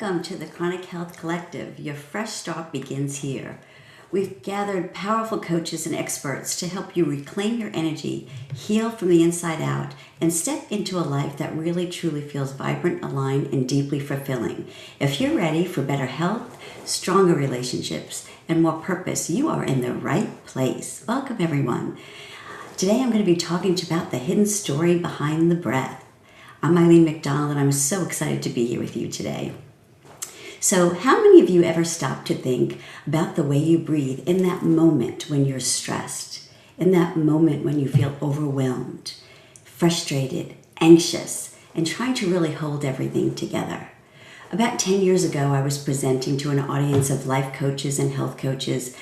Welcome to the Chronic Health Collective. Your fresh start begins here. We've gathered powerful coaches and experts to help you reclaim your energy, heal from the inside out, and step into a life that really truly feels vibrant, aligned, and deeply fulfilling. If you're ready for better health, stronger relationships, and more purpose, you are in the right place. Welcome, everyone. Today I'm going to be talking about the hidden story behind the breath. I'm Eileen Mcdonald, and I'm so excited to be here with you today. So, how many of you ever stop to think about the way you breathe in that moment when you're stressed, in that moment when you feel overwhelmed, frustrated, anxious, and trying to really hold everything together? About 10 years ago, I was presenting to an audience of life coaches and health coaches,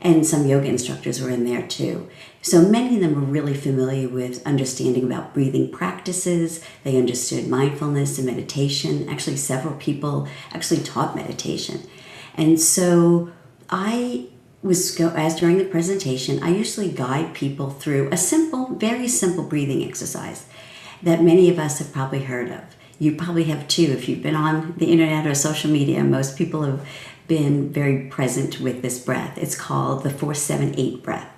and some yoga instructors were in there too. So many of them were really familiar with understanding about breathing practices. They understood mindfulness and meditation. Actually, several people actually taught meditation. And so as during the presentation, I usually guide people through a simple, very simple breathing exercise that many of us have probably heard of. You probably have too. If you've been on the internet or social media, most people have been very present with this breath. It's called the 4-7-8 breath.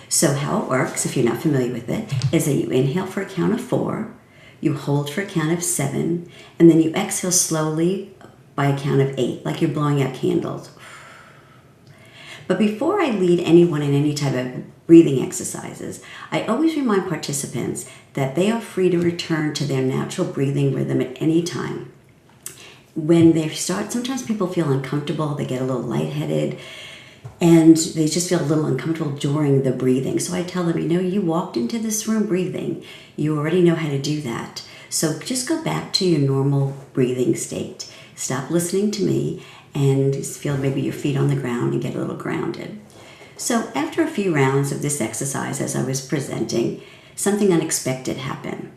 So how it works, if you're not familiar with it, is that you inhale for a count of 4, you hold for a count of 7, and then you exhale slowly by a count of 8, like you're blowing out candles. But before I lead anyone in any type of breathing exercises, I always remind participants that they are free to return to their natural breathing rhythm at any time. When they start, sometimes people feel uncomfortable, they get a little lightheaded, and they just feel a little uncomfortable during the breathing. So I tell them, you walked into this room breathing. You already know how to do that. So just go back to your normal breathing state. Stop listening to me and just feel maybe your feet on the ground and get a little grounded. So after a few rounds of this exercise, as I was presenting, something unexpected happened.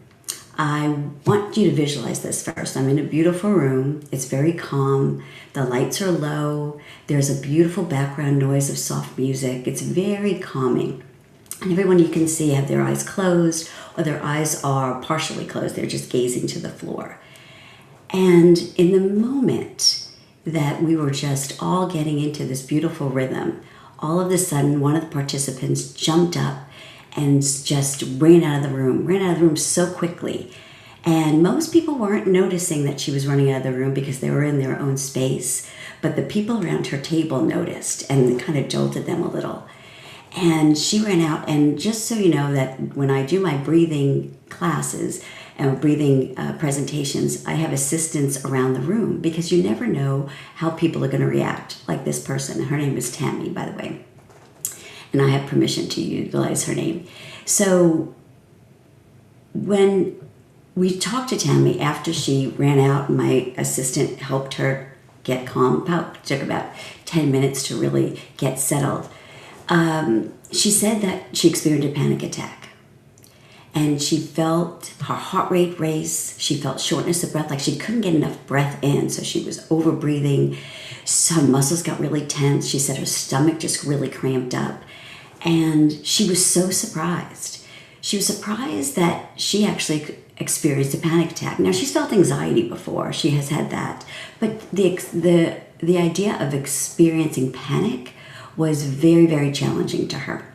I want you to visualize this first. I'm in a beautiful room. It's very calm. The lights are low. There's a beautiful background noise of soft music. It's very calming. And everyone you can see have their eyes closed, or their eyes are partially closed. They're just gazing to the floor. And in the moment that we were just all getting into this beautiful rhythm, all of a sudden one of the participants jumped up and just ran out of the room so quickly. And most people weren't noticing that she was running out of the room because they were in their own space. But the people around her table noticed, and it kind of jolted them a little. And she ran out, and just so you know that when I do my breathing classes and breathing presentations, I have assistants around the room because you never know how people are going to react, like this person. Her name is Tammy, by the way. And I have permission to utilize her name. So when we talked to Tammy after she ran out, my assistant helped her get calm. Took about 10 minutes to really get settled. She said that she experienced a panic attack. And she felt her heart rate race. She felt shortness of breath, like she couldn't get enough breath in. So she was over breathing. Some muscles got really tense. She said her stomach just really cramped up. And she was so surprised. She was surprised that she actually experienced a panic attack. Now, she's felt anxiety before. She has had that. But the idea of experiencing panic was very, very challenging to her.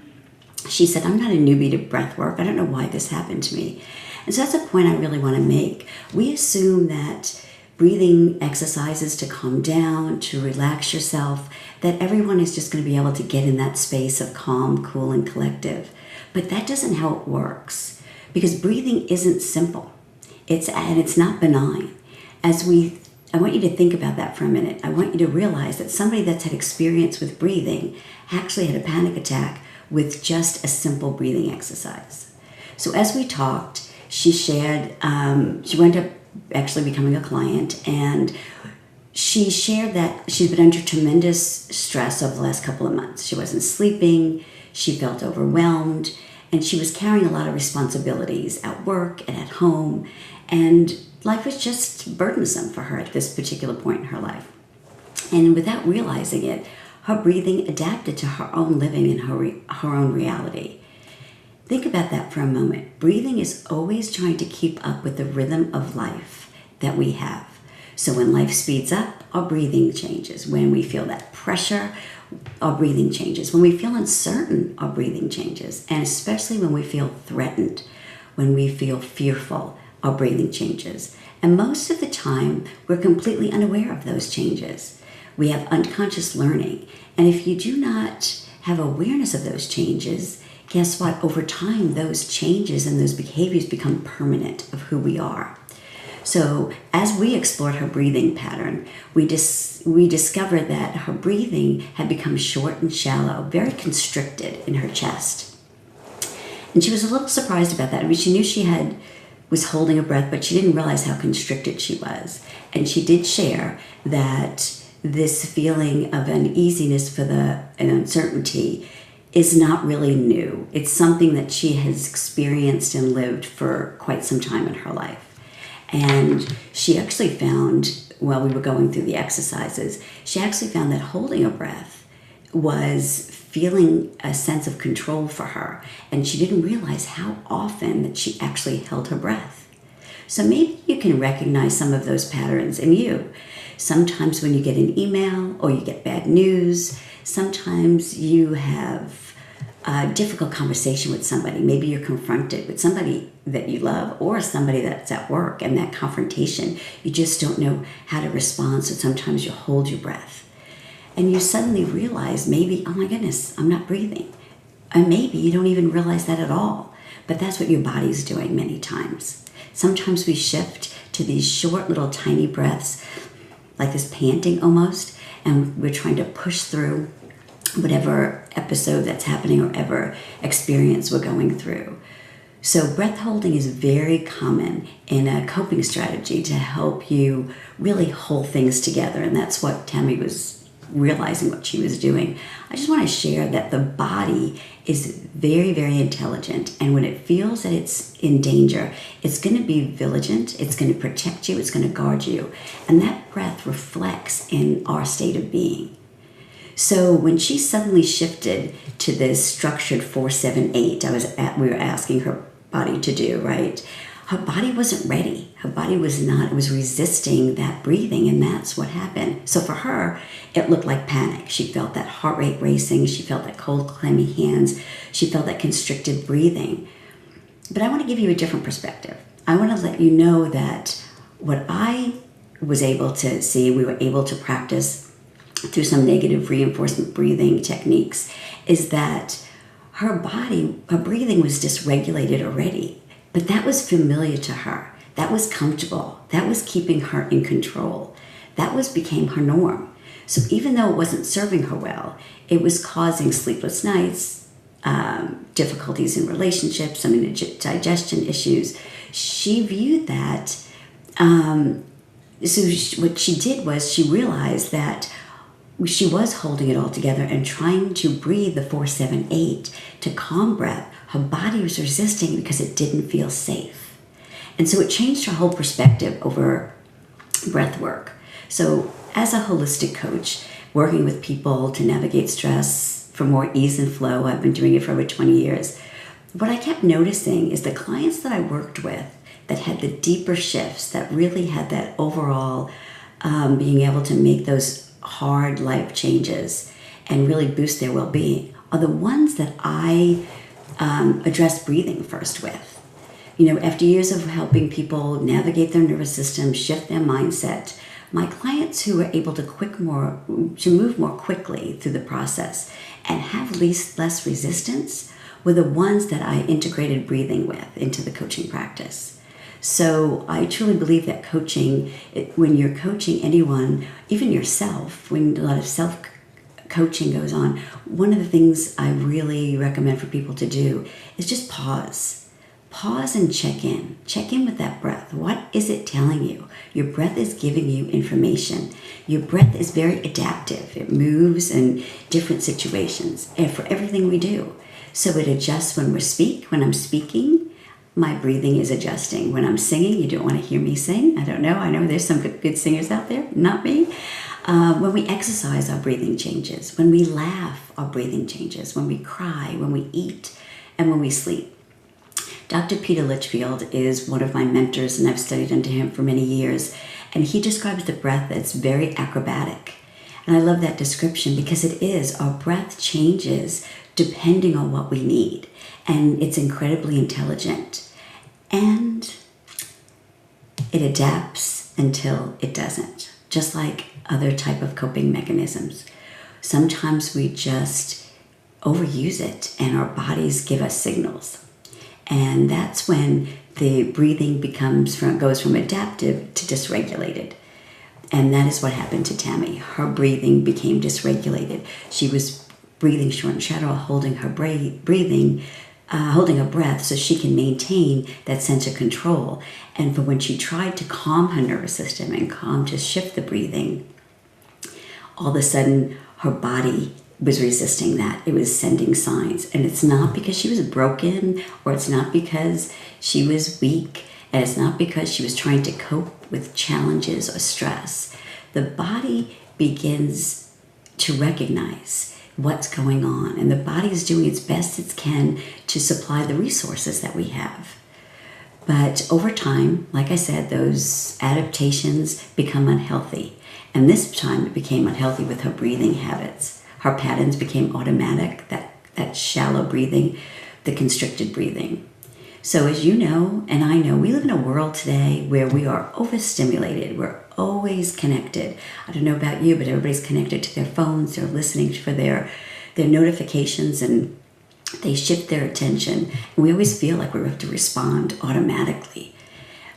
She said, I'm not a newbie to breath work. I don't know why this happened to me. And so that's a point I really want to make. We assume that breathing exercises to calm down, to relax yourself, that everyone is just going to be able to get in that space of calm, cool, and collective. But that isn't how it works, because breathing isn't simple. It's not benign. I want you to think about that for a minute. I want you to realize that somebody that's had experience with breathing actually had a panic attack with just a simple breathing exercise. So as we talked, she shared, she wound up actually becoming a client, and she shared that she's been under tremendous stress over the last couple of months. She wasn't sleeping, she felt overwhelmed, and she was carrying a lot of responsibilities at work and at home, and life was just burdensome for her at this particular point in her life. And without realizing it, her breathing adapted to her own living and her own reality. Think about that for a moment. Breathing is always trying to keep up with the rhythm of life that we have. So when life speeds up, our breathing changes. When we feel that pressure, our breathing changes. When we feel uncertain, our breathing changes. And especially when we feel threatened, when we feel fearful, our breathing changes. And most of the time, we're completely unaware of those changes. We have unconscious learning. And if you do not have awareness of those changes, guess what? Over time, those changes and those behaviors become permanent of who we are. So as we explored her breathing pattern, we discovered that her breathing had become short and shallow, very constricted in her chest. And she was a little surprised about that. I mean, she knew she was holding her breath, but she didn't realize how constricted she was. And she did share that this feeling of uneasiness and uncertainty is not really new. It's something that she has experienced and lived for quite some time in her life. And she actually found, while we were going through the exercises, she actually found that holding her breath was feeling a sense of control for her. And she didn't realize how often that she actually held her breath. So maybe you can recognize some of those patterns in you. Sometimes when you get an email or you get bad news, sometimes you have a difficult conversation with somebody. Maybe you're confronted with somebody that you love or somebody that's at work, and that confrontation, you just don't know how to respond, so sometimes you hold your breath. And you suddenly realize maybe, oh my goodness, I'm not breathing. And maybe you don't even realize that at all, but that's what your body's doing many times. Sometimes we shift to these short little tiny breaths, like this panting almost, and we're trying to push through whatever episode that's happening or ever experience we're going through. So breath holding is very common in a coping strategy to help you really hold things together. And that's what Tammy was realizing what she was doing. I just want to share that the body is very, very intelligent. And when it feels that it's in danger, it's going to be vigilant. It's going to protect you. It's going to guard you. And that breath reflects in our state of being. So when she suddenly shifted to this structured 4-7-8, we were asking her body to do, right? Her body wasn't ready. Her body was not, it was resisting that breathing, and that's what happened. So for her, it looked like panic. She felt that heart rate racing. She felt that cold, clammy hands. She felt that constricted breathing. But I want to give you a different perspective. I want to let you know that what I was able to see, we were able to practice through some negative reinforcement breathing techniques, is that her breathing was dysregulated already, but that was familiar to her. That was comfortable. That was keeping her in control. That became her norm. So even though it wasn't serving her well, it was causing sleepless nights, difficulties in relationships, digestion issues. She viewed that. What she did was she realized that she was holding it all together and trying to breathe the 4-7-8 to calm breath. Her body was resisting because it didn't feel safe. And so it changed her whole perspective over breath work. So as a holistic coach, working with people to navigate stress for more ease and flow, I've been doing it for over 20 years. What I kept noticing is the clients that I worked with that had the deeper shifts, that really had that overall being able to make those hard life changes and really boost their well-being, are the ones that I address breathing first with. After years of helping people navigate their nervous system, shift their mindset, my clients who were able to move more quickly through the process and have less resistance were the ones that I integrated breathing with into the coaching practice. So I truly believe that coaching, when you're coaching anyone, even yourself, when a lot of self-coaching goes on, one of the things I really recommend for people to do is just pause. Pause and check in. Check in with that breath. What is it telling you? Your breath is giving you information. Your breath is very adaptive. It moves in different situations and for everything we do. So it adjusts when I'm speaking. My breathing is adjusting. When I'm singing, you don't want to hear me sing. I don't know. I know there's some good singers out there, not me. When we exercise, our breathing changes. When we laugh, our breathing changes. When we cry, when we eat, and when we sleep. Dr. Peter Litchfield is one of my mentors, and I've studied under him for many years. And he describes the breath as very acrobatic. And I love that description because it is. Our breath changes depending on what we need. And it's incredibly intelligent. And it adapts until it doesn't, just like other type of coping mechanisms. Sometimes we just overuse it and our bodies give us signals. And that's when the breathing goes from adaptive to dysregulated. And that is what happened to Tammy. Her breathing became dysregulated. She was breathing short and shallow, holding her breath so she can maintain that sense of control. And for when she tried to calm her nervous system and to shift the breathing, all of a sudden her body was resisting that. It was sending signs. And it's not because she was broken, or it's not because she was weak, and it's not because she was trying to cope with challenges or stress. The body begins to recognize what's going on, and the body is doing its best it can to supply the resources that we have. But over time, like I said, those adaptations become unhealthy. And this time it became unhealthy with her breathing habits. Her patterns became automatic, that shallow breathing, the constricted breathing. So as you know, and I know, we live in a world today where we are overstimulated. We're always connected. I don't know about you, but everybody's connected to their phones. They're listening for their notifications, and they shift their attention. And we always feel like we have to respond automatically.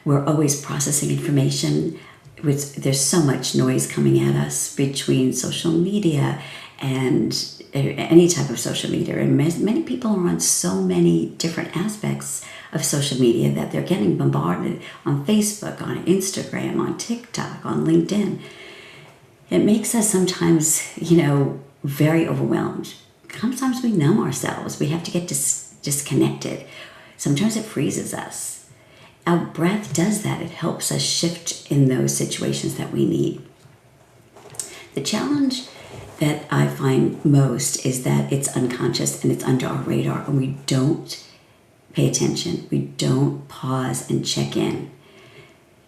We're always processing information. There's so much noise coming at us between social media and any type of social media. And many people are on so many different aspects of social media that they're getting bombarded on Facebook, on Instagram, on TikTok, on LinkedIn. It makes us sometimes, very overwhelmed. Sometimes we numb ourselves. We have to get disconnected. Sometimes it freezes us. Our breath does that. It helps us shift in those situations that we need. The challenge that I find most is that it's unconscious and it's under our radar, and we don't pay attention. We don't pause and check in.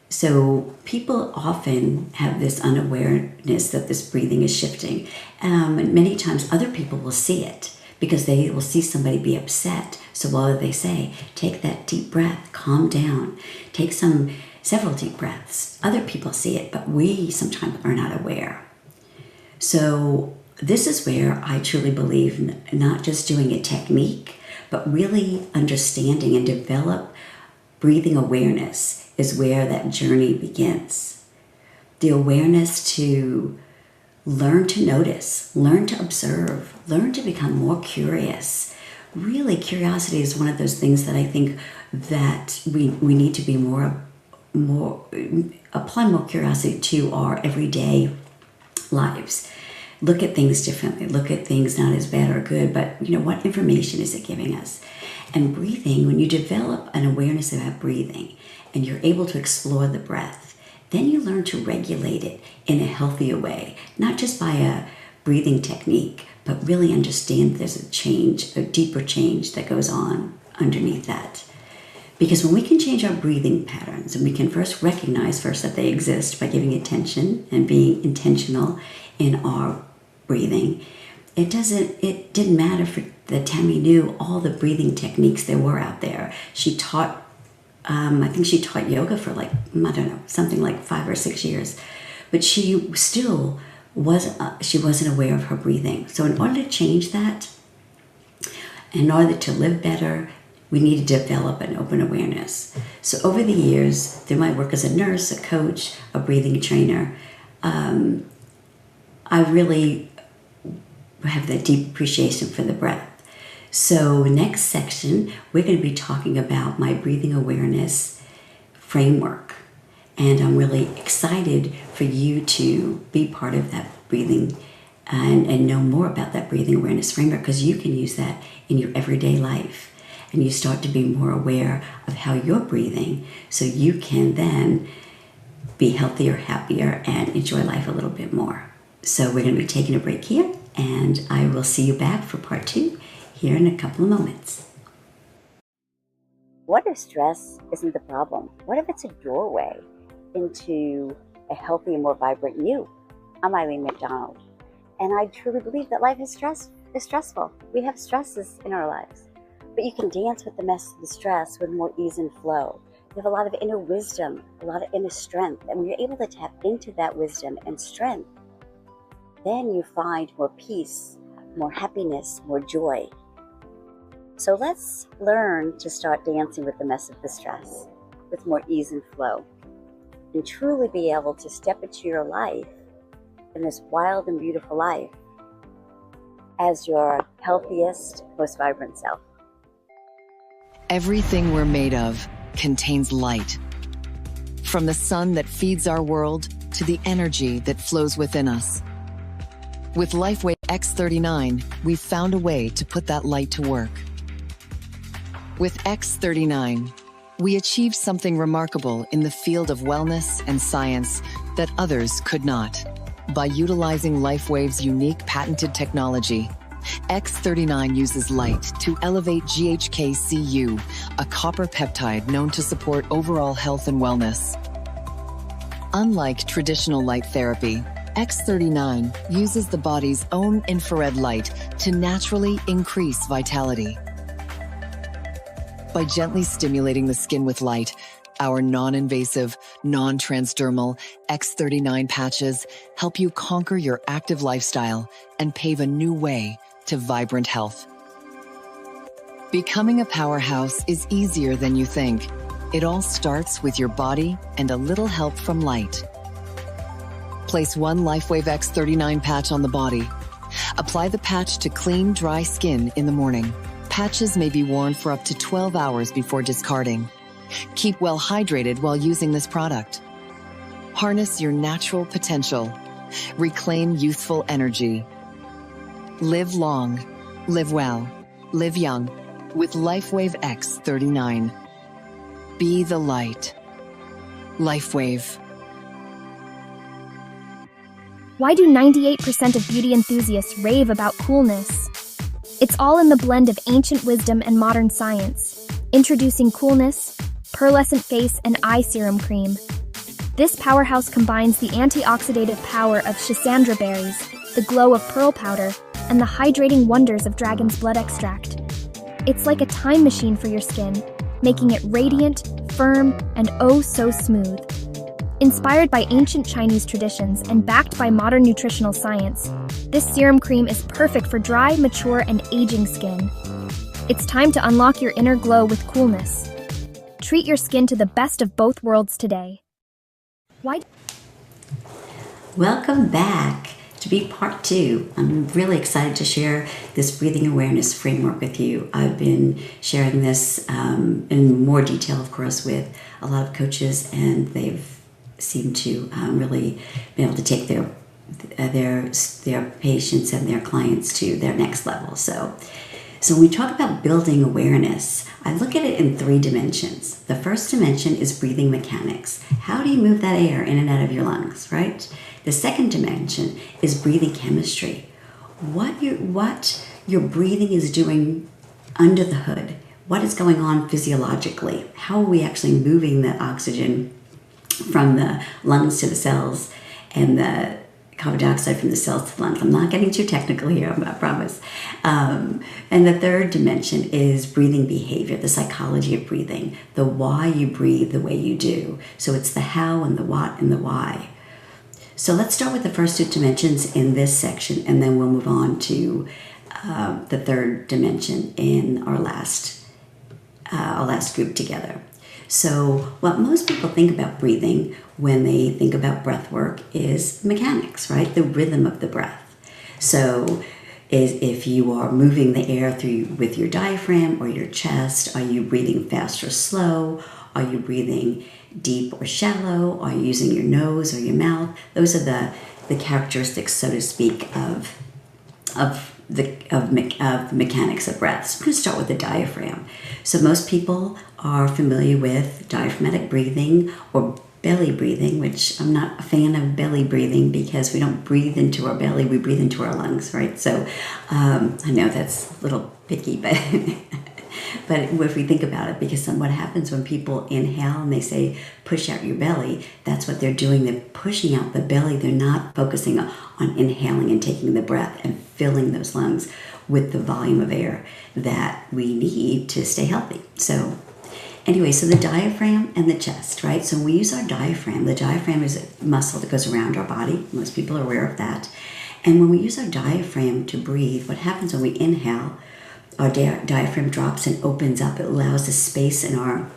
So people often have this unawareness that this breathing is shifting. And many times other people will see it because they will see somebody be upset. So while they say, take that deep breath, calm down, take several deep breaths, other people see it, but we sometimes are not aware. So this is where I truly believe not just doing a technique, but really understanding and develop breathing awareness is where that journey begins. The awareness to learn to notice, learn to observe, learn to become more curious. Really, curiosity is one of those things that I think that we need to be apply more curiosity to our everyday lives. Look at things differently. Look at things not as bad or good, but what information is it giving us? And breathing, when you develop an awareness about breathing and you're able to explore the breath, then you learn to regulate it in a healthier way, not just by a breathing technique, but really understand there's a deeper change that goes on underneath that. Because when we can change our breathing patterns, and we can recognize that they exist by giving attention and being intentional in our breathing, it didn't matter that Tammy knew all the breathing techniques there were out there. She taught, I think she taught yoga for something like 5 or 6 years, but she still wasn't aware of her breathing. So in order to change that, in order to live better, we need to develop an open awareness. So over the years, through my work as a nurse, a coach, a breathing trainer, I really have that deep appreciation for the breath. So next section, we're going to be talking about my breathing awareness framework. And I'm really excited for you to be part of that breathing and know more about that breathing awareness framework, because you can use that in your everyday life. And you start to be more aware of how you're breathing, so you can then be healthier, happier, and enjoy life a little bit more. So we're going to be taking a break here, and I will see you back for part 2 here in a couple of moments. What if stress isn't the problem? What if it's a doorway into a healthy and more vibrant you. I'm Eileen Mcdonald, and I truly believe that life is stressful. We have stresses in our lives, but you can dance with the mess of the stress with more ease and flow. You have a lot of inner wisdom, a lot of inner strength, and when you're able to tap into that wisdom and strength, then you find more peace, more happiness, more joy. So let's learn to start dancing with the mess of the stress with more ease and flow, and truly be able to step into your life, in this wild and beautiful life, as your healthiest, most vibrant self. Everything we're made of contains light. From the sun that feeds our world to the energy that flows within us. With LifeWave X39, we've found a way to put that light to work. With X39, we achieved something remarkable in the field of wellness and science that others could not. By utilizing LifeWave's unique patented technology, X39 uses light to elevate GHK-Cu, a copper peptide known to support overall health and wellness. Unlike traditional light therapy, X39 uses the body's own infrared light to naturally increase vitality. By gently stimulating the skin with light, our non-invasive, non-transdermal X39 patches help you conquer your active lifestyle and pave a new way to vibrant health. Becoming a powerhouse is easier than you think. It all starts with your body and a little help from light. Place one LifeWave X39 patch on the body. Apply the patch to clean, dry skin in the morning. Patches may be worn for up to 12 hours before discarding. Keep well hydrated while using this product. Harness your natural potential. Reclaim youthful energy. Live long, live well, live young with LifeWave X39. Be the light. LifeWave. Why do 98% of beauty enthusiasts rave about coolness? It's all in the blend of ancient wisdom and modern science. Introducing Coolness, Pearlescent Face and Eye Serum Cream. This powerhouse combines the antioxidative power of schisandra berries, the glow of pearl powder, and the hydrating wonders of dragon's blood extract. It's like a time machine for your skin, making it radiant, firm, and oh so smooth. Inspired by ancient Chinese traditions and backed by modern nutritional science, this serum cream is perfect for dry, mature, and aging skin. It's time to unlock your inner glow with Coolness. Treat your skin to the best of both worlds today. Welcome back to be part 2. I'm really excited to share this breathing awareness framework with you. I've been sharing this in more detail, of course, with a lot of coaches, and they've seemed to really be able to take their patients and their clients to their next level. So when we talk about building awareness, I look at it in 3 dimensions. The first dimension is breathing mechanics. How do you move that air in and out of your lungs, right? The second dimension is breathing chemistry. What your breathing is doing under the hood. What is going on physiologically? How are we actually moving the oxygen from the lungs to the cells and the carbon dioxide from the cells to the lungs? I'm not getting too technical here, I promise. And the third dimension is breathing behavior, the psychology of breathing, the why you breathe the way you do. So it's the how and the what and the why. So let's start with the first 2 dimensions in this section, and then we'll move on to the third dimension in our last group together. So what most people think about breathing when they think about breath work is mechanics, right? The rhythm of the breath. So if you are moving the air through with your diaphragm or your chest, are you breathing fast or slow? Are you breathing deep or shallow? Are you using your nose or your mouth? Those are the characteristics, so to speak, of the mechanics of breath. So I'm going to start with the diaphragm. So most people are familiar with diaphragmatic breathing or belly breathing, which I'm not a fan of belly breathing because we don't breathe into our belly, we breathe into our lungs, right? So I know that's a little picky, but But if we think about it, because what happens when people inhale and they say, push out your belly, that's what they're doing. They're pushing out the belly. They're not focusing on inhaling and taking the breath and filling those lungs with the volume of air that we need to stay healthy. So anyway, so the diaphragm and the chest, right? So when we use our diaphragm, the diaphragm is a muscle that goes around our body. Most people are aware of that. And when we use our diaphragm to breathe, what happens when we inhale, our diaphragm drops and opens up. It allows a space in our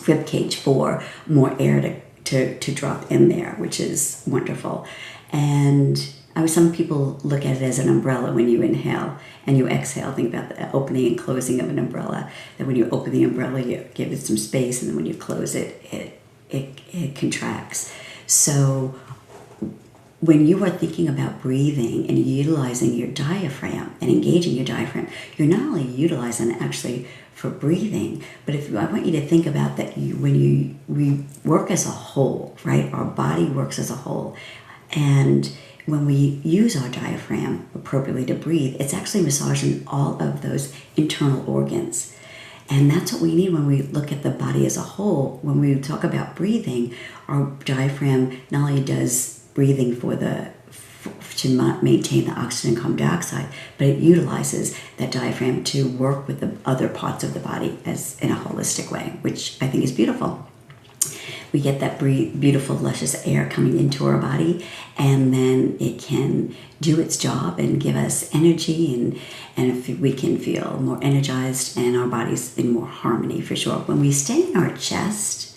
rib cage for more air to drop in there, which is wonderful. And some people look at it as an umbrella when you inhale and you exhale. Think about the opening and closing of an umbrella. That when you open the umbrella, you give it some space, and then when you close it, it contracts. So when you are thinking about breathing and utilizing your diaphragm and engaging your diaphragm, you're not only utilizing it actually for breathing, but I want you to think about that we work as a whole, right? Our body works as a whole. And when we use our diaphragm appropriately to breathe, it's actually massaging all of those internal organs. And that's what we need when we look at the body as a whole. When we talk about breathing, our diaphragm not only does breathing to maintain the oxygen and carbon dioxide, but it utilizes that diaphragm to work with the other parts of the body as in a holistic way, which I think is beautiful. We get that beautiful, luscious air coming into our body, and then it can do its job and give us energy, and if we can feel more energized and our body's in more harmony for sure. When we stay in our chest,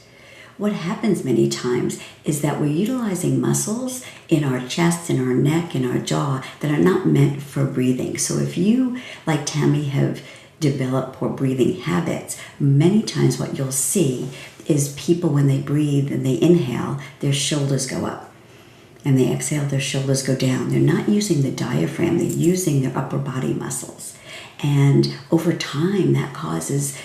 what happens many times is that we're utilizing muscles in our chest, in our neck, in our jaw that are not meant for breathing. So if you, like Tammy, have developed poor breathing habits, many times what you'll see is people, when they breathe and they inhale, their shoulders go up. And they exhale, their shoulders go down. They're not using the diaphragm, they're using their upper body muscles. And over time, that causes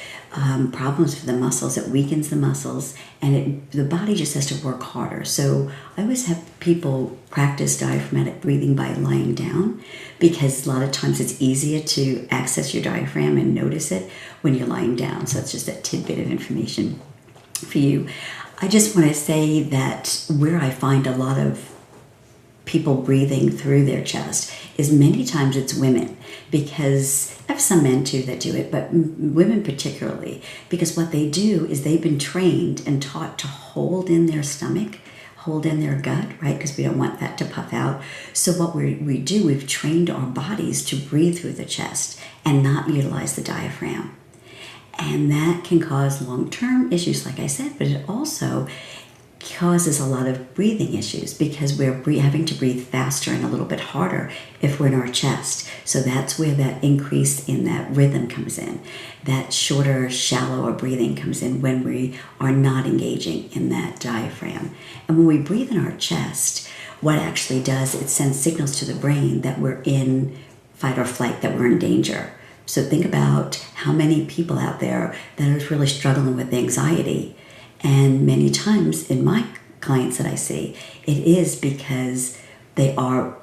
problems for the muscles. It weakens the muscles, and the body just has to work harder. So I always have people practice diaphragmatic breathing by lying down, because a lot of times it's easier to access your diaphragm and notice it when you're lying down. So it's just a tidbit of information for you. I just want to say that where I find a lot of people breathing through their chest is many times it's women, because I have some men too that do it, but women particularly, because what they do is they've been trained and taught to hold in their stomach, hold in their gut, right? Because we don't want that to puff out. So what we do, we've trained our bodies to breathe through the chest and not utilize the diaphragm. And that can cause long-term issues, like I said, but it also causes a lot of breathing issues, because we're having to breathe faster and a little bit harder if we're in our chest. So that's where that increase in that rhythm comes in. That shorter, shallower breathing comes in when we are not engaging in that diaphragm. And when we breathe in our chest, what actually does, it sends signals to the brain that we're in fight or flight, that we're in danger. So think about how many people out there that are really struggling with anxiety. And many times in my clients that I see, it is because they are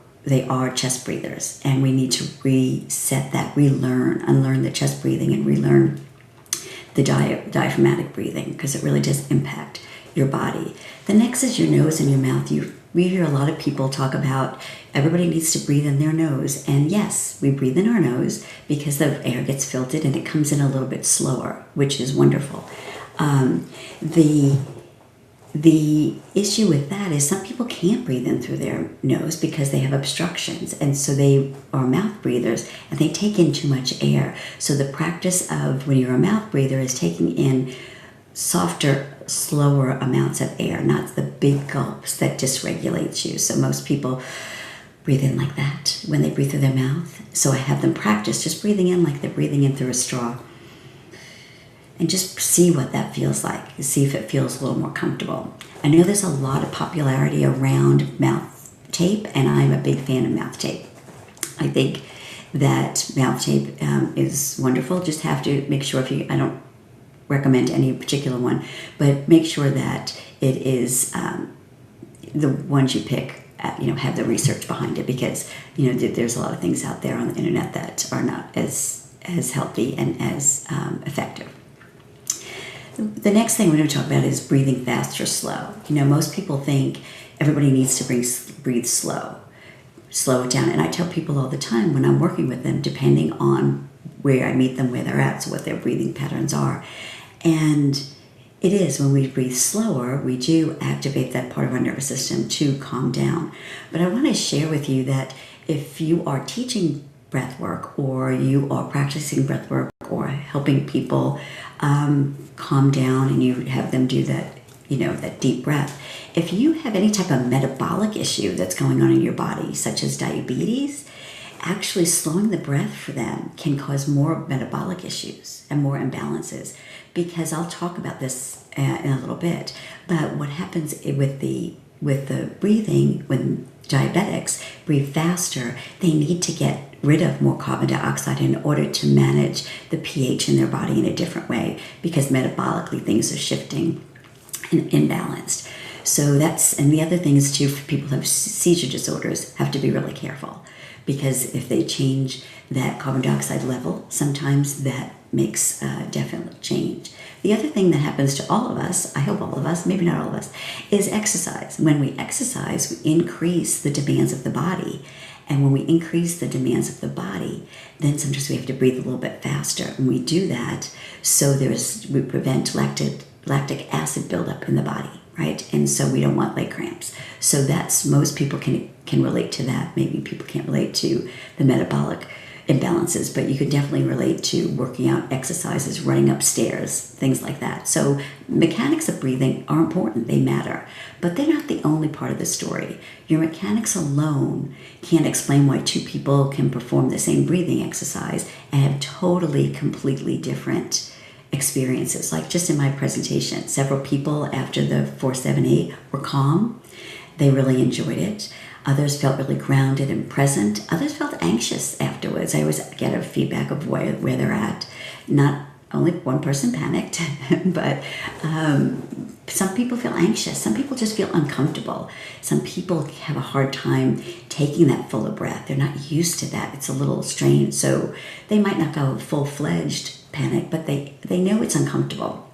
chest breathers, and we need to reset that, unlearn the chest breathing, and relearn the diaphragmatic breathing, because it really does impact your body. The next is your nose and your mouth. We hear a lot of people talk about everybody needs to breathe in their nose, and yes, we breathe in our nose because the air gets filtered and it comes in a little bit slower, which is wonderful. The issue with that is some people can't breathe in through their nose because they have obstructions, and so they are mouth breathers and they take in too much air. So the practice of when you're a mouth breather is taking in softer, slower amounts of air, not the big gulps that dysregulates you. So most people breathe in like that when they breathe through their mouth. So I have them practice just breathing in like they're breathing in through a straw. And just see what that feels like. See if it feels a little more comfortable. I know there's a lot of popularity around mouth tape, and I'm a big fan of mouth tape. I think that mouth tape is wonderful. Just have to make sure I don't recommend any particular one, but make sure that it is the ones you pick, have the research behind it, because there's a lot of things out there on the internet that are not as as healthy and as effective. The next thing we're going to talk about is breathing fast or slow. Most people think everybody needs to breathe slow it down. And I tell people all the time when I'm working with them, depending on where I meet them, where they're at, so what their breathing patterns are. And it is when we breathe slower, we do activate that part of our nervous system to calm down. But I want to share with you that if you are teaching breath work, or you are practicing breath work, or helping people calm down, and you have them do that, that deep breath. If you have any type of metabolic issue that's going on in your body, such as diabetes, actually slowing the breath for them can cause more metabolic issues and more imbalances, because I'll talk about this in a little bit. But what happens with the breathing, when diabetics breathe faster, they need to get rid of more carbon dioxide in order to manage the pH in their body in a different way, because metabolically things are shifting and imbalanced. So and the other thing is too, for people who have seizure disorders, have to be really careful, because if they change that carbon dioxide level, sometimes that makes a definite change. The other thing that happens to all of us, I hope all of us, maybe not all of us, is exercise. When we exercise, we increase the demands of the body. And when we increase the demands of the body, then sometimes we have to breathe a little bit faster. And we do that so we prevent lactic acid buildup in the body, right? And so we don't want leg cramps. So most people can relate to that. Maybe people can't relate to the metabolic imbalances, but you could definitely relate to working out, exercises, running upstairs, things like that. So mechanics of breathing are important, they matter, but they're not the only part of the story. Your mechanics alone can't explain why two people can perform the same breathing exercise and have totally, completely different experiences. Like just in my presentation, several people after the 4-7-8 were calm. They really enjoyed it. Others felt really grounded and present. Others felt anxious afterwards. I always get a feedback of where they're at. Not only one person panicked, but some people feel anxious. Some people just feel uncomfortable. Some people have a hard time taking that fuller breath. They're not used to that. It's a little strange. So they might not go full-fledged panic, but they know it's uncomfortable.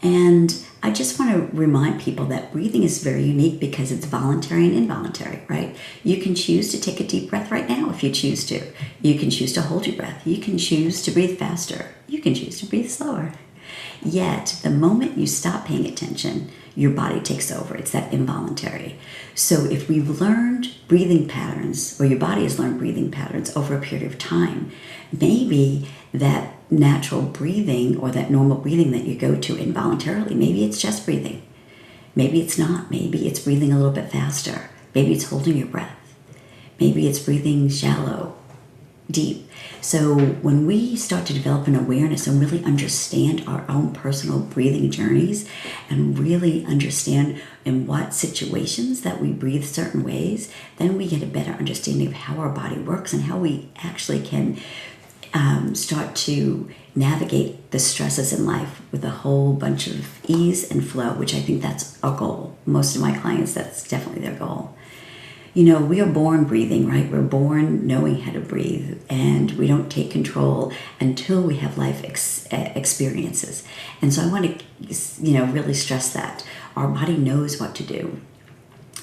And I just want to remind people that breathing is very unique because it's voluntary and involuntary, right? You can choose to take a deep breath right now if you choose to. You can choose to hold your breath. You can choose to breathe faster. You can choose to breathe slower. Yet, the moment you stop paying attention, your body takes over. It's that involuntary. So if we've learned breathing patterns, or your body has learned breathing patterns over a period of time, maybe that natural breathing or that normal breathing that you go to involuntarily, maybe it's just breathing. Maybe it's not. Maybe it's breathing a little bit faster. Maybe it's holding your breath. Maybe it's breathing shallow, deep. So when we start to develop an awareness and really understand our own personal breathing journeys and really understand in what situations that we breathe certain ways, then we get a better understanding of how our body works and how we actually can start to navigate the stresses in life with a whole bunch of ease and flow, which I think that's our goal. Most of my clients, that's definitely their goal. We are born breathing, right? We're born knowing how to breathe, and we don't take control until we have life experiences. And so I want to, really stress that. Our body knows what to do.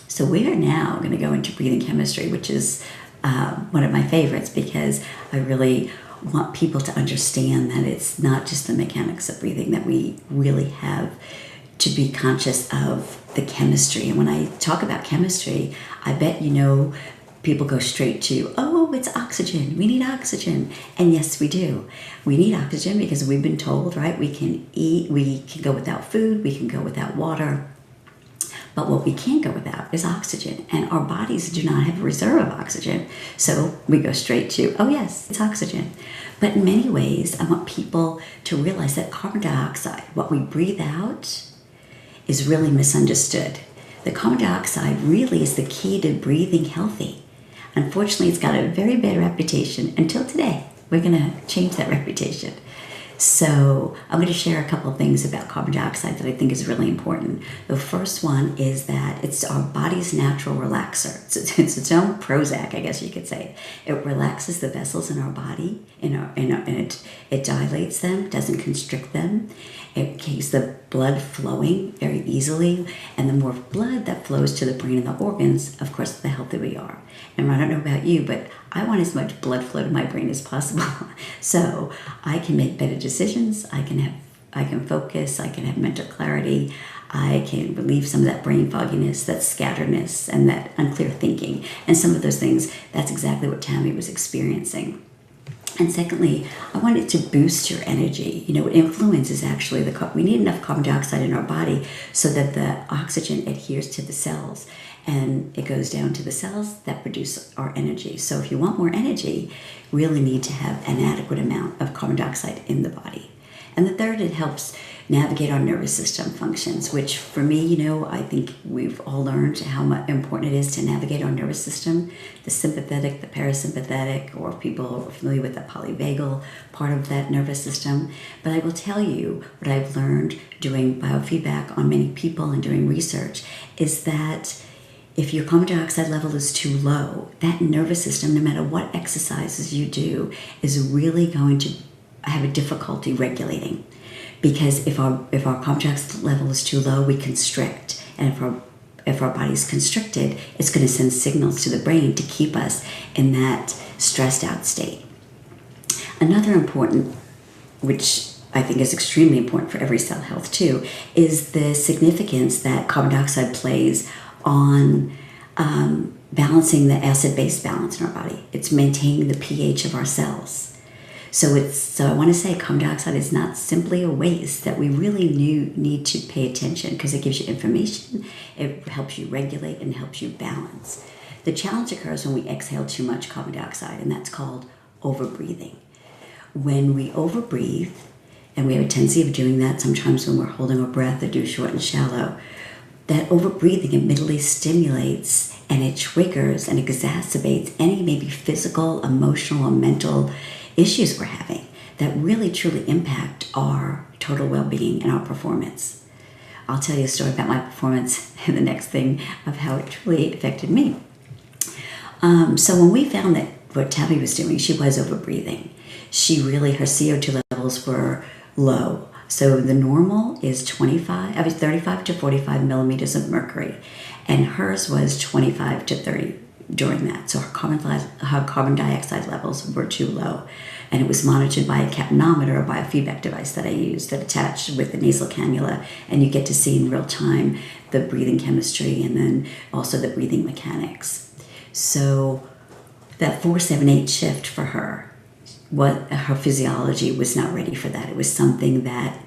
So we are now going to go into breathing chemistry, which is one of my favorites, because I really want people to understand that it's not just the mechanics of breathing, that we really have to be conscious of the chemistry. And when I talk about chemistry, I bet people go straight to, oh, it's oxygen. We need oxygen. And yes, we do. We need oxygen because we've been told, right? We can eat, we can go without food, we can go without water. But what we can't go without is oxygen. And our bodies do not have a reserve of oxygen. So we go straight to, oh yes, it's oxygen. But in many ways, I want people to realize that carbon dioxide, what we breathe out, is really misunderstood. The carbon dioxide really is the key to breathing healthy. Unfortunately, it's got a very bad reputation until today. We're going to change that reputation. So I'm going to share a couple of things about carbon dioxide that I think is really important. The first one is that it's our body's natural relaxer. It's its own Prozac, I guess you could say. It relaxes the vessels in our body, and it dilates them, doesn't constrict them. It keeps the blood flowing very easily, and the more blood that flows to the brain and the organs, of course, the healthier we are. And I don't know about you, but I want as much blood flow to my brain as possible, so I can make better decisions. I can focus. I can have mental clarity. I can relieve some of that brain fogginess, that scatteredness, and that unclear thinking. And some of those things, that's exactly what Tammy was experiencing. And secondly, I wanted to boost your energy. Influence is actually we need enough carbon dioxide in our body so that the oxygen adheres to the cells and it goes down to the cells that produce our energy. So if you want more energy, you really need to have an adequate amount of carbon dioxide in the body. And the third, it helps navigate our nervous system functions, which for me, I think we've all learned how important it is to navigate our nervous system, the sympathetic, the parasympathetic, or people are familiar with the polyvagal part of that nervous system. But I will tell you what I've learned doing biofeedback on many people and doing research is that if your carbon dioxide level is too low, that nervous system, no matter what exercises you do, is really going to have a difficulty regulating. Because if our carbon dioxide level is too low, we constrict. And if our body's constricted, it's going to send signals to the brain to keep us in that stressed out state. Another important, which I think is extremely important for every cell health too, is the significance that carbon dioxide plays on balancing the acid-base balance in our body. It's maintaining the pH of our cells. So I want to say carbon dioxide is not simply a waste, that we really need to pay attention because it gives you information, it helps you regulate, and helps you balance. The challenge occurs when we exhale too much carbon dioxide, and that's called overbreathing. When we overbreathe, and we have a tendency of doing that sometimes when we're holding our breath or do short and shallow, that overbreathing admittedly stimulates and it triggers and exacerbates any maybe physical, emotional, or mental issues we're having that really truly impact our total well-being and our performance. I'll tell you a story about my performance in the next thing of how it truly affected me. So when we found that what Tabby was doing, she was overbreathing. Her CO2 levels were low. So the normal is 35 to 45 millimeters of mercury, and hers was 25 to 30 during that. So her carbon dioxide levels were too low. And it was monitored by a capnometer, a biofeedback device that I used that attached with the nasal cannula, and you get to see in real time the breathing chemistry and then also the breathing mechanics. So that 4-7-8 shift for her, her physiology was not ready for that. It was something that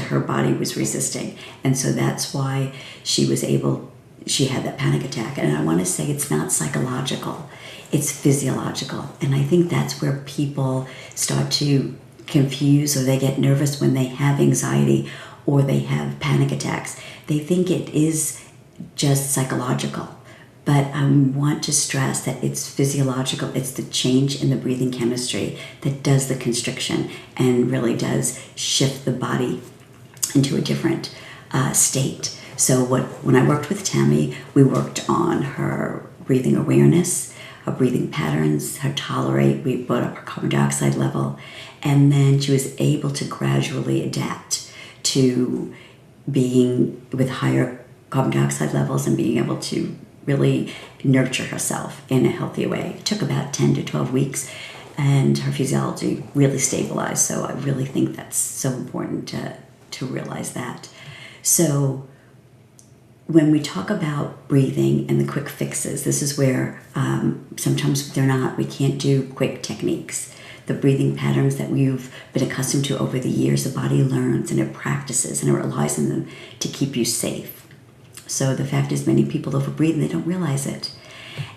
her body was resisting. And so that's why she had that panic attack. And I want to say it's not psychological, it's physiological. And I think that's where people start to confuse or they get nervous when they have anxiety or they have panic attacks. They think it is just psychological. But I want to stress that it's physiological. It's the change in the breathing chemistry that does the constriction and really does shift the body into a different state. So when I worked with Tammy, we worked on her breathing awareness, her breathing patterns, her tolerate. We brought up her carbon dioxide level, and then she was able to gradually adapt to being with higher carbon dioxide levels and being able to really nurture herself in a healthy way. It took about 10 to 12 weeks, and her physiology really stabilized. So I really think that's so important to realize that. So when we talk about breathing and the quick fixes, this is where sometimes we can't do quick techniques. The breathing patterns that we've been accustomed to over the years, the body learns and it practices and it relies on them to keep you safe. So the fact is many people overbreathe and they don't realize it.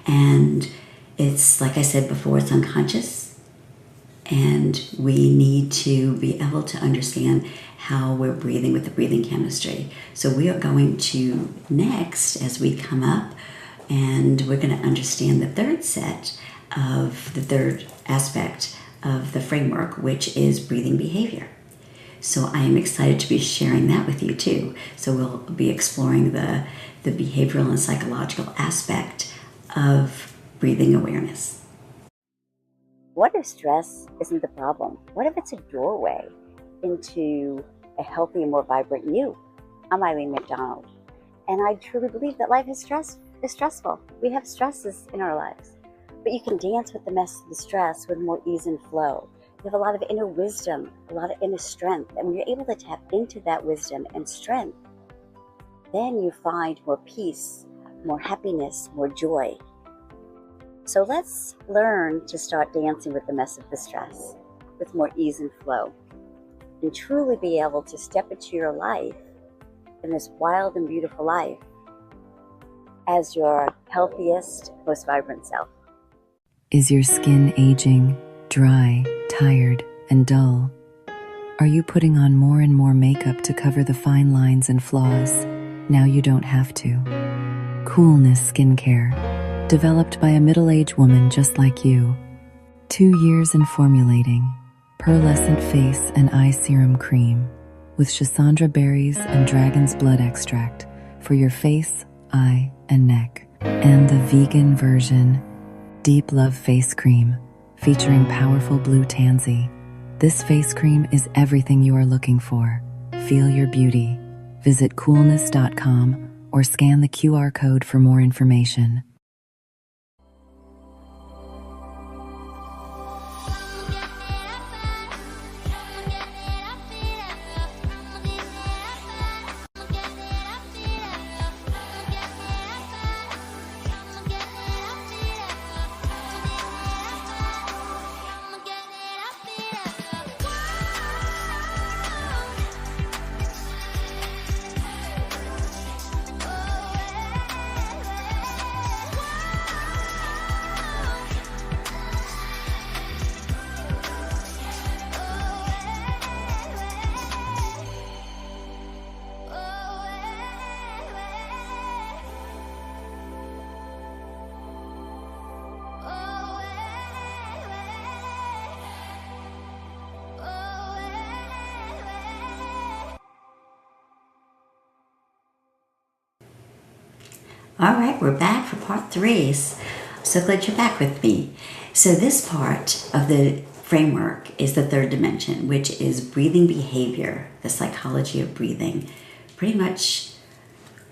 And it's, like I said before, it's unconscious. And we need to be able to understand how we're breathing with the breathing chemistry. So we are going to next, as we come up, and we're going to understand the third aspect of the framework, which is breathing behavior. So I am excited to be sharing that with you too. So we'll be exploring the behavioral and psychological aspect of breathing awareness. What if stress isn't the problem? What if it's a doorway into a healthy and more vibrant you? I'm Eileen Mcdonald, and I truly believe that life is stressful. We have stresses in our lives, but you can dance with the mess of the stress with more ease and flow. You have a lot of inner wisdom, a lot of inner strength, and when you're able to tap into that wisdom and strength, then you find more peace, more happiness, more joy. So let's learn to start dancing with the mess of the stress with more ease and flow, and truly be able to step into your life, in this wild and beautiful life, as your healthiest, most vibrant self. Is your skin aging, dry, tired, and dull? Are you putting on more and more makeup to cover the fine lines and flaws? Now you don't have to. Coolness Skincare, developed by a middle-aged woman just like you. 2 years in formulating. Pearlescent face and eye serum cream with Schisandra berries and dragon's blood extract for your face, eye, and neck. And the vegan version, Deep Love Face Cream, featuring powerful blue tansy. This face cream is everything you are looking for. Feel your beauty. Visit coolness.com or scan the QR code for more information. All right, we're back for part 3. So glad you're back with me. So this part of the framework is the third dimension, which is breathing behavior, the psychology of breathing. Pretty much,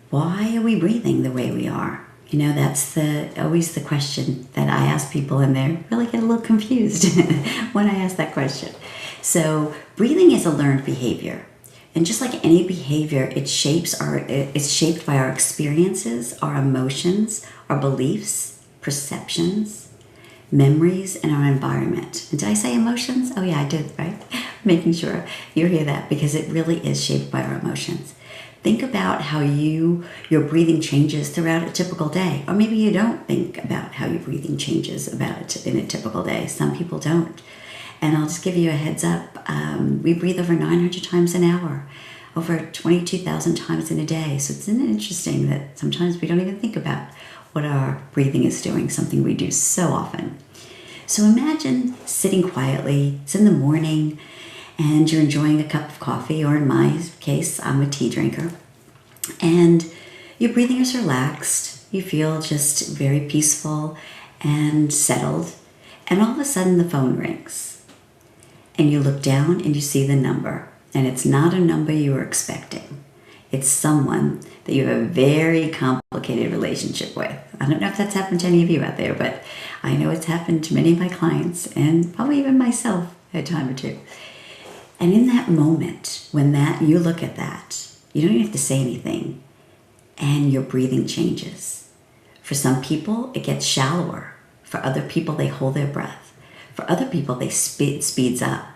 why are we breathing the way we are? You know, that's always the question that I ask people, and they really get a little confused when I ask that question. So breathing is a learned behavior. And just like any behavior, it's shaped by our experiences, our emotions, our beliefs, perceptions, memories, and our environment. And did I say emotions? Oh yeah, I did, right? Making sure you hear that, because it really is shaped by our emotions. Think about how your breathing changes throughout a typical day. Or maybe you don't think about how your breathing changes in a typical day. Some people don't. And I'll just give you a heads up. We breathe over 900 times an hour, over 22,000 times in a day. So it's interesting that sometimes we don't even think about what our breathing is doing, something we do so often. So imagine sitting quietly. It's in the morning and you're enjoying a cup of coffee, or in my case, I'm a tea drinker. And your breathing is relaxed. You feel just very peaceful and settled. And all of a sudden the phone rings. And you look down and you see the number. And it's not a number you were expecting. It's someone that you have a very complicated relationship with. I don't know if that's happened to any of you out there, but I know it's happened to many of my clients, and probably even myself a time or two. And in that moment, when you look at that, you don't even have to say anything, and your breathing changes. For some people, it gets shallower. For other people, they hold their breath. For other people, they speeds up.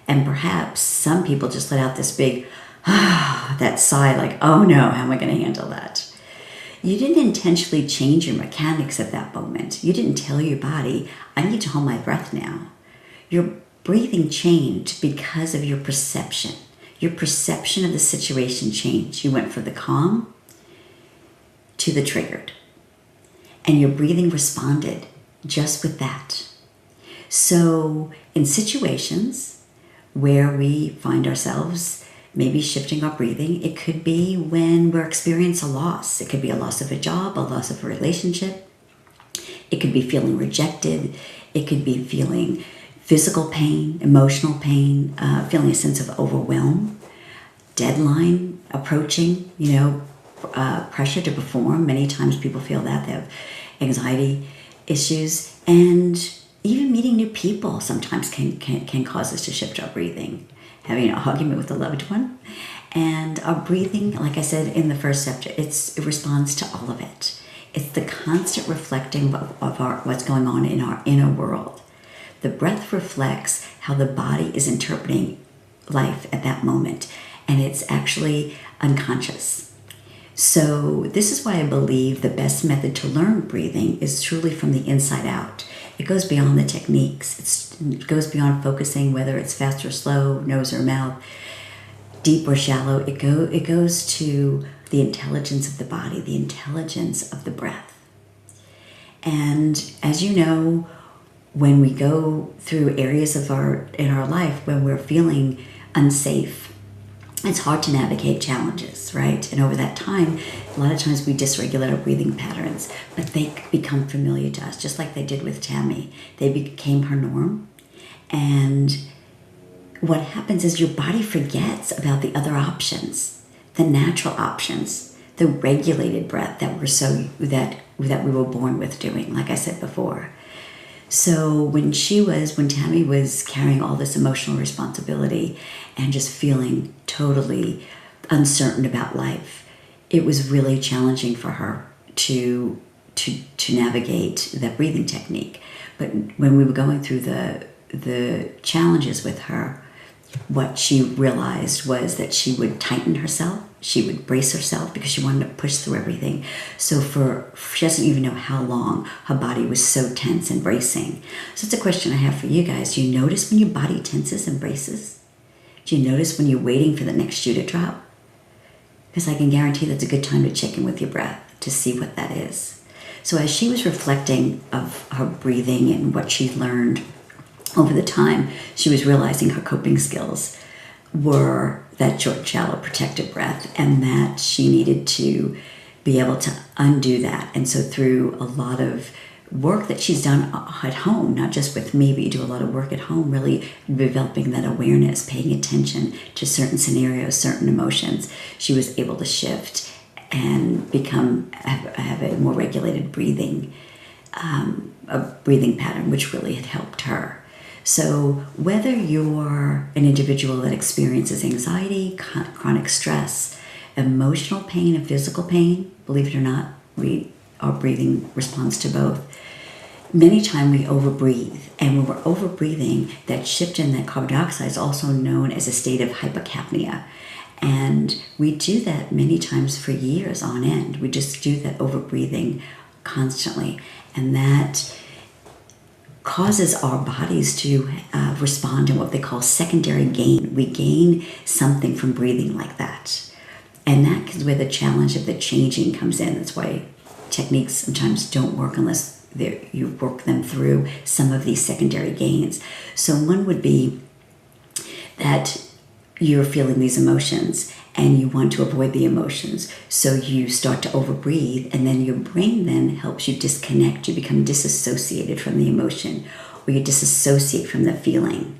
And perhaps some people just let out this big, that sigh, like, oh no, how am I going to handle that? You didn't intentionally change your mechanics at that moment. You didn't tell your body, I need to hold my breath now. Your breathing changed because of your perception. Your perception of the situation changed. You went from the calm to the triggered. And your breathing responded just with that. So in situations where we find ourselves maybe shifting our breathing. It could be when we're experiencing a loss. It could be a loss of a job, a loss of a relationship. It could be feeling rejected. It could be feeling physical pain, emotional pain, feeling a sense of overwhelm, deadline approaching, pressure to perform. Many times people feel that. They have anxiety issues. And even meeting new people sometimes can cause us to shift our breathing. Having an argument with a loved one. And our breathing, like I said in the first chapter, it responds to all of it. It's the constant reflecting of what's going on in our inner world. The breath reflects how the body is interpreting life at that moment, and it's actually unconscious. So this is why I believe the best method to learn breathing is truly from the inside out. It goes beyond the techniques. It goes beyond focusing, whether it's fast or slow, nose or mouth, deep or shallow. It goes to the intelligence of the body, the intelligence of the breath. And as you know, when we go through areas in our life when we're feeling unsafe, it's hard to navigate challenges, right? And over that time, a lot of times we dysregulate our breathing patterns, but they become familiar to us, just like they did with Tammy. They became her norm. And what happens is your body forgets about the other options, the natural options, the regulated breath that we were born with doing, like I said before. So when Tammy was carrying all this emotional responsibility and just feeling totally uncertain about life, it was really challenging for her to navigate that breathing technique. But when we were going through the challenges with her, what she realized was that she would tighten herself, she would brace herself because she wanted to push through everything. So she doesn't even know how long her body was so tense and bracing. So it's a question I have for you guys. Do you notice when your body tenses and braces? Do you notice when you're waiting for the next shoe to drop? Because I can guarantee that's a good time to check in with your breath to see what that is. So as she was reflecting of her breathing and what she learned over the time, she was realizing her coping skills were that short, shallow, protected breath, and that she needed to be able to undo that. And so through a lot of work that she's done at home, not just with me, but you do a lot of work at home, really developing that awareness, paying attention to certain scenarios, certain emotions, she was able to shift and have a more regulated breathing pattern, which really had helped her. So whether you're an individual that experiences anxiety, chronic stress, emotional pain, and physical pain, believe it or not, our breathing responds to both. Many times we overbreathe, and when we're overbreathing, that shift in that carbon dioxide is also known as a state of hypocapnia. And we do that many times for years on end. We just do that overbreathing constantly, and that causes our bodies to respond to what they call secondary gain. We gain something from breathing like that. And that is where the challenge of the changing comes in. That's why techniques sometimes don't work unless you work them through some of these secondary gains. So one would be that you're feeling these emotions and you want to avoid the emotions. So you start to overbreathe, and then your brain then helps you disconnect. You become disassociated from the emotion, or you disassociate from the feeling.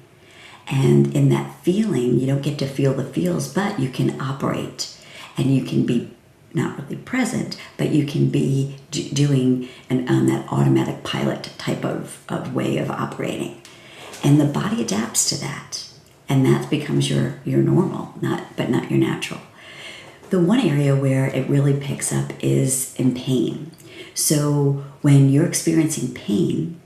And in that feeling, you don't get to feel the feels, but you can operate, and you can be not really present, but you can be doing on that automatic pilot type of way of operating. And the body adapts to that. And that becomes your normal, but not your natural. The one area where it really picks up is in pain. So when you're experiencing pain,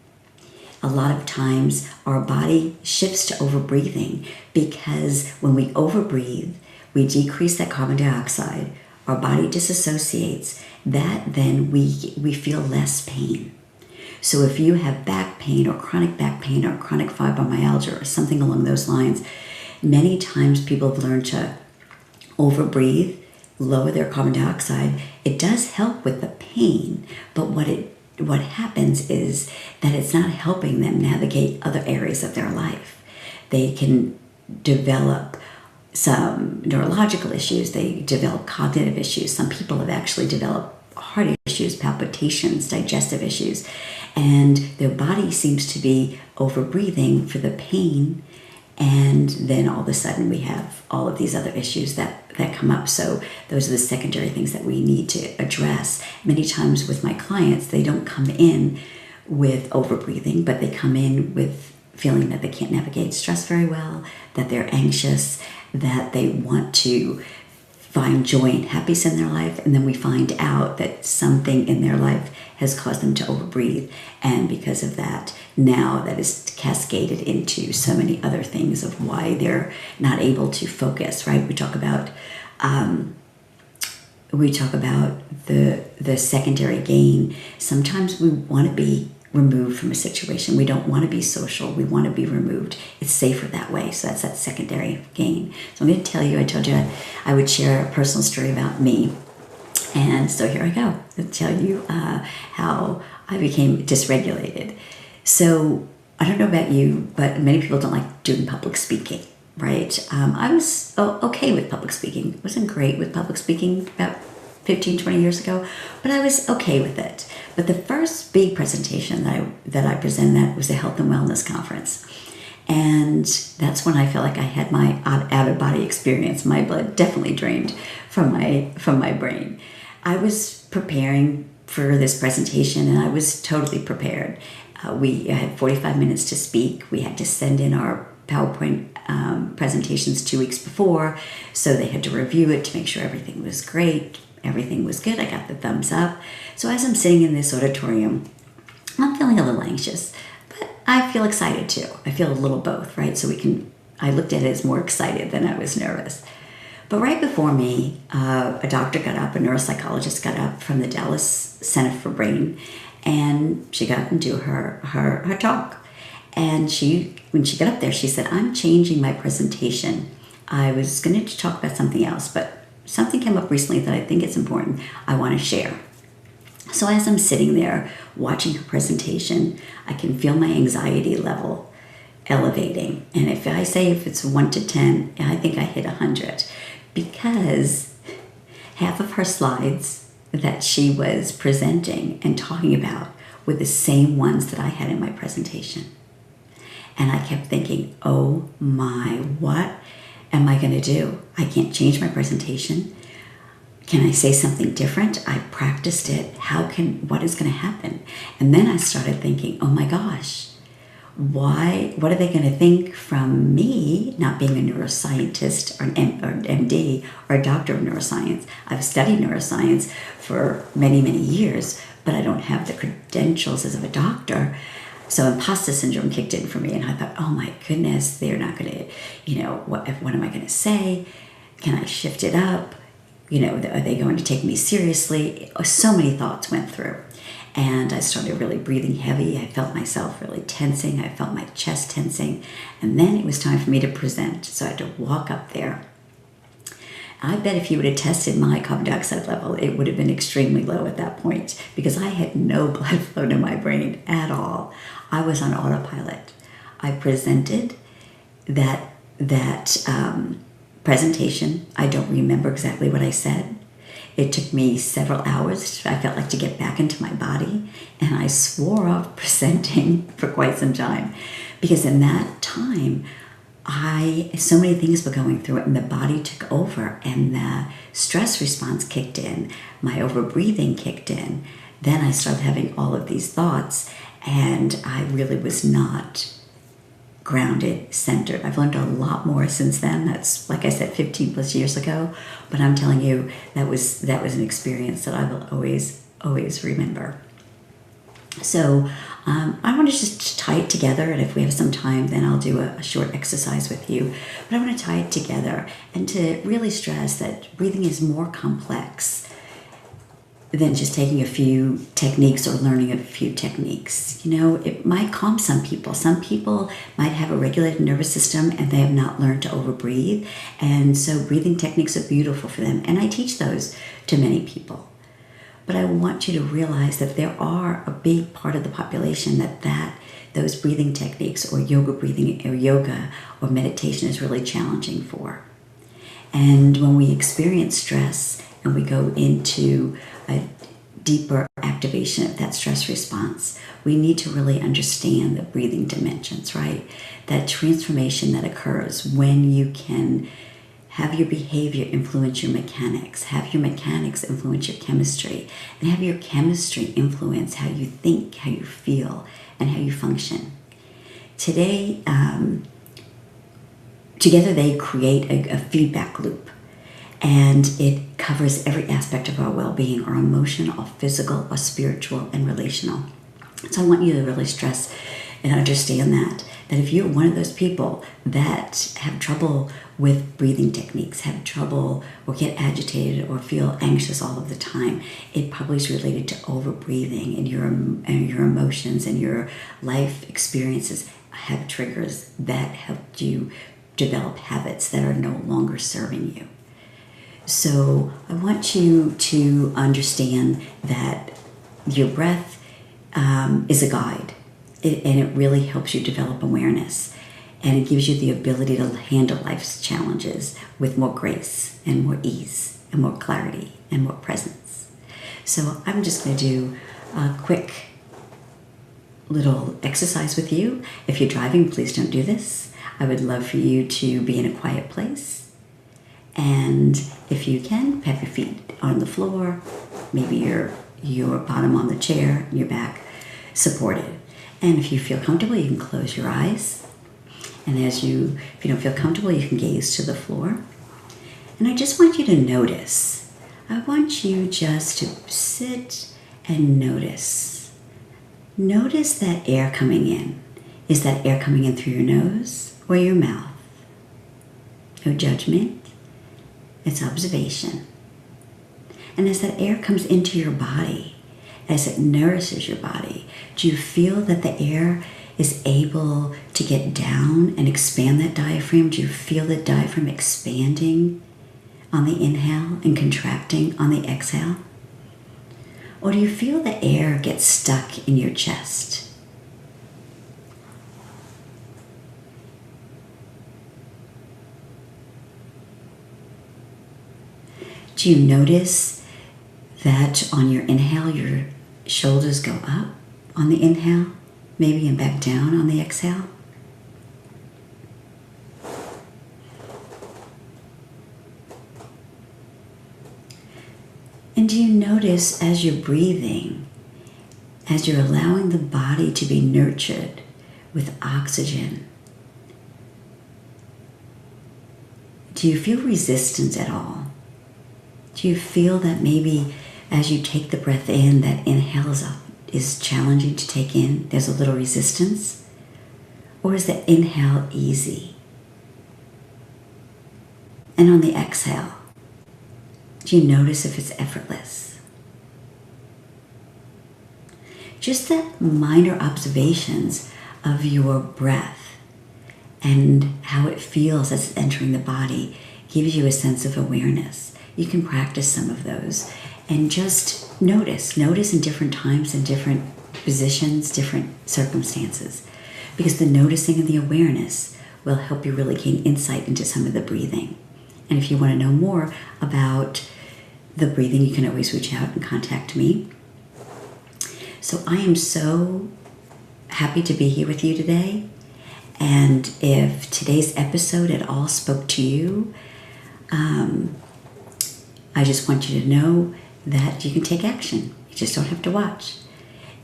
a lot of times our body shifts to overbreathing, because when we overbreathe, we decrease that carbon dioxide, our body disassociates, that then we feel less pain. So if you have back pain or chronic fibromyalgia or something along those lines, many times people have learned to overbreathe, lower their carbon dioxide. It does help with the pain, but what happens is that it's not helping them navigate other areas of their life. They can develop some neurological issues, they develop cognitive issues. Some people have actually developed heart issues, palpitations, digestive issues, and their body seems to be over-breathing for the pain, and then all of a sudden we have all of these other issues that come up. So those are the secondary things that we need to address. Many times with my clients, they don't come in with over-breathing, but they come in with feeling that they can't navigate stress very well, that they're anxious, that they want to find joy and happiness in their life, and then we find out that something in their life has caused them to overbreathe, and because of that, now that is cascaded into so many other things of why they're not able to focus, right? We talk about the secondary gain. Sometimes we want to be removed from a situation. We don't want to be social. We want to be removed. It's safer that way. So that's that secondary gain. So I'm going to tell you, I told you I would share a personal story about me. And so here I go. I'll tell you how I became dysregulated. So I don't know about you, but many people don't like doing public speaking, right? I was okay with public speaking. Wasn't great with public speaking about 15, 20 years ago, but I was okay with it. But the first big presentation that I presented at was a health and wellness conference. And that's when I felt like I had my out-of-body experience. My blood definitely drained from my brain. I was preparing for this presentation, and I was totally prepared. We had 45 minutes to speak. We had to send in our PowerPoint presentations 2 weeks before, so they had to review it to make sure everything was great. Everything was good. I got the thumbs up. So as I'm sitting in this auditorium, I'm feeling a little anxious, but I feel excited too. I feel a little both, right? So I looked at it as more excited than I was nervous. But right before me, a doctor got up, a neuropsychologist got up from the Dallas Center for Brain, and she got up and do her talk. And when she got up there, she said, "I'm changing my presentation. I was going to talk about something else, but something came up recently that I think it's important I want to share." So as I'm sitting there watching her presentation, I can feel my anxiety level elevating. And if it's 1 to 10, I think I hit 100, because half of her slides that she was presenting and talking about were the same ones that I had in my presentation. And I kept thinking, oh my, what am I going to do? I can't change my presentation. Can I say something different? I practiced it. What is going to happen? And then I started thinking, oh my gosh, what are they going to think from me not being a neuroscientist or an MD or a doctor of neuroscience? I've studied neuroscience for many, many years, but I don't have the credentials as a doctor. So imposter syndrome kicked in for me, and I thought, oh my goodness, they're not going to, what am I going to say? Can I shift it up? Are they going to take me seriously? So many thoughts went through, and I started really breathing heavy. I felt myself really tensing. I felt my chest tensing, and then it was time for me to present. So I had to walk up there. I bet if you would have tested my carbon dioxide level, it would have been extremely low at that point, because I had no blood flow to my brain at all. I was on autopilot. I presented that presentation. I don't remember exactly what I said. It took me several hours, I felt like, to get back into my body, and I swore off presenting for quite some time, because in that time, so many things were going through it, and the body took over, and the stress response kicked in, my overbreathing kicked in. Then I started having all of these thoughts, and I really was not grounded, centered. I've learned a lot more since then. That's, like I said, 15 plus years ago, but I'm telling you, that was an experience that I will always remember. So I want to just tie it together, and if we have some time, then I'll do a short exercise with you. But I want to tie it together and to really stress that breathing is more complex than just taking a few techniques or learning a few techniques. It might calm some people. Some people might have a regulated nervous system and they have not learned to overbreathe. And so breathing techniques are beautiful for them. And I teach those to many people. But I want you to realize that there are a big part of the population that those breathing techniques or yoga breathing or yoga or meditation is really challenging for. And when we experience stress and we go into a deeper activation of that stress response, we need to really understand the breathing dimensions, right? That transformation that occurs when you can have your behavior influence your mechanics, have your mechanics influence your chemistry, and have your chemistry influence how you think, how you feel, and how you function. Today, together they create a feedback loop, and it covers every aspect of our well-being, our emotional, our physical, our spiritual, and relational. So I want you to really stress and understand that if you're one of those people that have trouble with breathing techniques, have trouble or get agitated or feel anxious all of the time, it probably is related to over-breathing, and your emotions and your life experiences have triggers that helped you develop habits that are no longer serving you. So I want you to understand that your breath is a guide, and it really helps you develop awareness, and it gives you the ability to handle life's challenges with more grace and more ease and more clarity and more presence. So I'm just going to do a quick little exercise with you. If you're driving, please don't do this. I would love for you to be in a quiet place. And if you can, have your feet on the floor, maybe your bottom on the chair, your back supported. And if you feel comfortable, you can close your eyes. And if you don't feel comfortable, you can gaze to the floor. And I just want you to notice. I want you just to sit and notice. Notice that air coming in. Is that air coming in through your nose or your mouth? No judgment. It's observation. And as that air comes into your body, as it nourishes your body, do you feel that the air is able to get down and expand that diaphragm? Do you feel the diaphragm expanding on the inhale and contracting on the exhale? Or do you feel the air get stuck in your chest? Do you notice that on your inhale, your shoulders go up on the inhale, maybe and back down on the exhale? And do you notice as you're breathing, as you're allowing the body to be nurtured with oxygen, do you feel resistance at all? Do you feel that maybe as you take the breath in, that inhale is challenging to take in? There's a little resistance? Or is the inhale easy? And on the exhale, do you notice if it's effortless? Just that minor observations of your breath and how it feels as it's entering the body gives you a sense of awareness. You can practice some of those and just notice in different times and different positions, different circumstances, because the noticing and the awareness will help you really gain insight into some of the breathing. And if you want to know more about the breathing, you can always reach out and contact me. So I am so happy to be here with you today. And if today's episode at all spoke to you, I just want you to know that you can take action. You just don't have to watch.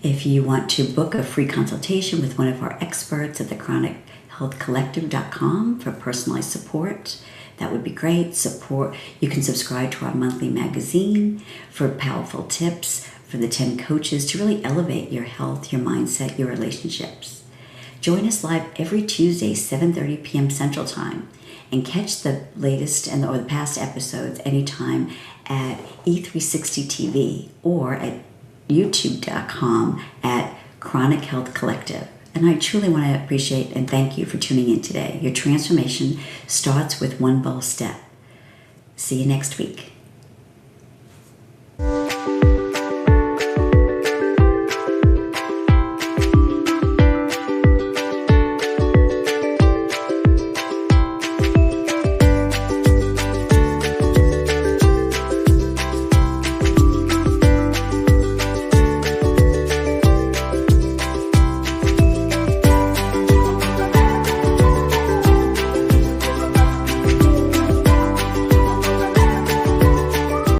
If you want to book a free consultation with one of our experts at the chronichealthcollective.com for personalized support, that would be great. You can subscribe to our monthly magazine for powerful tips for the 10 coaches to really elevate your health, your mindset, your relationships. Join us live every Tuesday, 7:30 p.m. Central Time, and catch the latest or the past episodes anytime at E360 TV or at youtube.com at Chronic Health Collective. And I truly want to appreciate and thank you for tuning in today. Your transformation starts with one bold step. See you next week.